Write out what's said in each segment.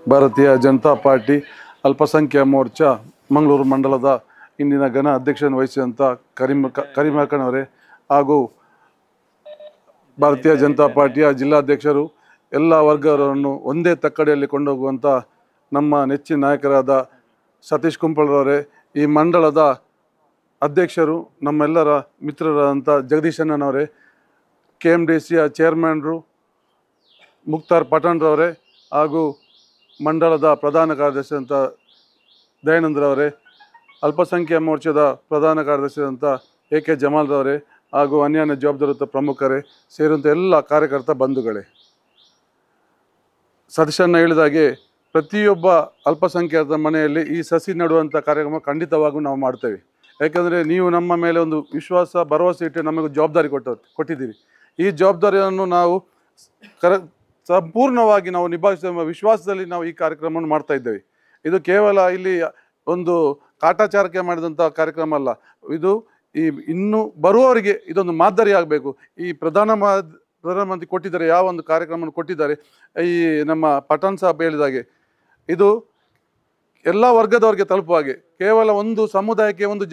ಭಾರತೀಯ ಜನತಾ ಪಾರ್ಟಿ ಅಲ್ಪಸಂಖ್ಯಾತ ಮೋರ್ಚಾ ಮಂಗಳೂರು ಮಂಡಲದ ಇಂದಿನ ಘನ ಅಧ್ಯಕ್ಷನ ವಹಿಸಿದಂಥ ಕರೀಮಕ್ಕನವರೇ ಹಾಗೂ ಭಾರತೀಯ ಜನತಾ ಪಾರ್ಟಿಯ ಜಿಲ್ಲಾಧ್ಯಕ್ಷರು ಎಲ್ಲ ವರ್ಗದವರನ್ನು ಒಂದೇ ತಕ್ಕಡಿಯಲ್ಲಿ ಕೊಂಡೋಗುವಂಥ ನಮ್ಮ ನೆಚ್ಚಿನ ನಾಯಕರಾದ ಸತೀಶ್ ಕುಂಪಳರವರೇ, ಈ ಮಂಡಲದ ಅಧ್ಯಕ್ಷರು ನಮ್ಮೆಲ್ಲರ ಮಿತ್ರರಾದಂಥ ಜಗದೀಶ್ ಅಣ್ಣನವರೇ, KMDCಯ ಚೇರ್ಮನ್ರು ಮುಕ್ತಾರ್ ಪಠಾಣ್ರವರೇ ಹಾಗೂ ಮಂಡಲದ ಪ್ರಧಾನ ಕಾರ್ಯದರ್ಶಿ ಅಂತ ದಯಾನಂದ್ರವರೇ, ಅಲ್ಪಸಂಖ್ಯಾತ ಮೋರ್ಚಾದ ಪ್ರಧಾನ ಕಾರ್ಯದರ್ಶಿ ಅಂತ AK ಜಮಾಲ್ರವರೇ ಹಾಗೂ ಅನ್ಯಾನ್ಯ ಜವಾಬ್ದಾರಿಯುತ ಪ್ರಮುಖರೇ ಸೇರಿದಂಥ ಎಲ್ಲ ಕಾರ್ಯಕರ್ತ ಬಂಧುಗಳೇ, ಸತೀಶಣ್ಣ ಹೇಳಿದಾಗೆ ಪ್ರತಿಯೊಬ್ಬ ಅಲ್ಪಸಂಖ್ಯಾತರ ಮನೆಯಲ್ಲಿ ಈ ಸಸಿ ನೆಡುವಂಥ ಕಾರ್ಯಕ್ರಮ ಖಂಡಿತವಾಗೂ ನಾವು ಮಾಡ್ತೇವೆ. ಯಾಕೆಂದರೆ ನೀವು ನಮ್ಮ ಮೇಲೆ ಒಂದು ವಿಶ್ವಾಸ ಭರವಸೆ ಇಟ್ಟು ನಮಗೆ ಜವಾಬ್ದಾರಿ ಕೊಟ್ಟಿದ್ದೀರಿ. ಈ ಜವಾಬ್ದಾರಿಯನ್ನು ನಾವು ಸಂಪೂರ್ಣವಾಗಿ ನಾವು ನಿಭಾಯಿಸುವ ವಿಶ್ವಾಸದಲ್ಲಿ ನಾವು ಈ ಕಾರ್ಯಕ್ರಮವನ್ನು ಮಾಡ್ತಾ ಇದ್ದೇವೆ. ಇದು ಕೇವಲ ಇಲ್ಲಿ ಒಂದು ಕಾಟಾಚಾರಕ್ಕೆ ಮಾಡಿದಂಥ ಕಾರ್ಯಕ್ರಮ ಅಲ್ಲ, ಇದು ಇನ್ನು ಬರುವವರಿಗೆ ಇದೊಂದು ಮಾದರಿ ಆಗಬೇಕು. ಈ ಪ್ರಧಾನಮಂತ್ರಿ ಕೊಟ್ಟಿದ್ದಾರೆ, ಯಾವ ಒಂದು ಕಾರ್ಯಕ್ರಮವನ್ನು ಕೊಟ್ಟಿದ್ದಾರೆ, ಈ ನಮ್ಮ ಪಠಾಣ್ ಸಾಹೇಬ್ ಹೇಳಿದಾಗೆ ಇದು ಎಲ್ಲ ವರ್ಗದವರಿಗೆ ತಲುಪುವ ಹಾಗೆ, ಕೇವಲ ಒಂದು ಸಮುದಾಯಕ್ಕೆ ಒಂದು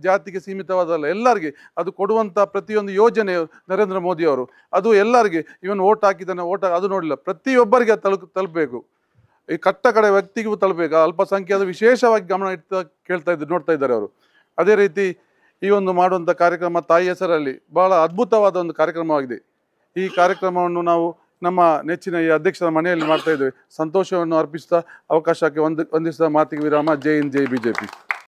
ಜಾತಿಗೆ ಸೀಮಿತವಾದಲ್ಲ, ಎಲ್ಲರಿಗೆ ಅದು ಕೊಡುವಂಥ ಪ್ರತಿಯೊಂದು ಯೋಜನೆ ನರೇಂದ್ರ ಮೋದಿಯವರು ಅದು ಎಲ್ಲರಿಗೆ, ಇವನು ಓಟ್ ಹಾಕಿದ್ದಾನೆ ಅದು ನೋಡಿಲ್ಲ, ಪ್ರತಿಯೊಬ್ಬರಿಗೆ ತಲುಪಬೇಕು. ಈ ಕಟ್ಟ ಕಡೆ ವ್ಯಕ್ತಿಗೂ ತಲುಪಬೇಕು. ಅಲ್ಪಸಂಖ್ಯಾತ ವಿಶೇಷವಾಗಿ ಗಮನ ನೋಡ್ತಾ ಇದ್ದಾರೆ ಅವರು. ಅದೇ ರೀತಿ ಈ ಒಂದು ಮಾಡುವಂಥ ಕಾರ್ಯಕ್ರಮ ತಾಯಿ ಹೆಸರಲ್ಲಿ ಬಹಳ ಅದ್ಭುತವಾದ ಒಂದು ಕಾರ್ಯಕ್ರಮವಾಗಿದೆ. ಈ ಕಾರ್ಯಕ್ರಮವನ್ನು ನಾವು ನಮ್ಮ ನೆಚ್ಚಿನ ಈ ಅಧ್ಯಕ್ಷರ ಮನೆಯಲ್ಲಿ ಮಾಡ್ತಾ ಇದ್ದೇವೆ. ಸಂತೋಷವನ್ನು ಅರ್ಪಿಸ್ತಾ ಅವಕಾಶಕ್ಕೆ ವಂದಿಸಿದ ಮಾತಿಗೆ ವಿರಾಮ. ಜೈ ಹಿಂದ್, ಜೈ BJP.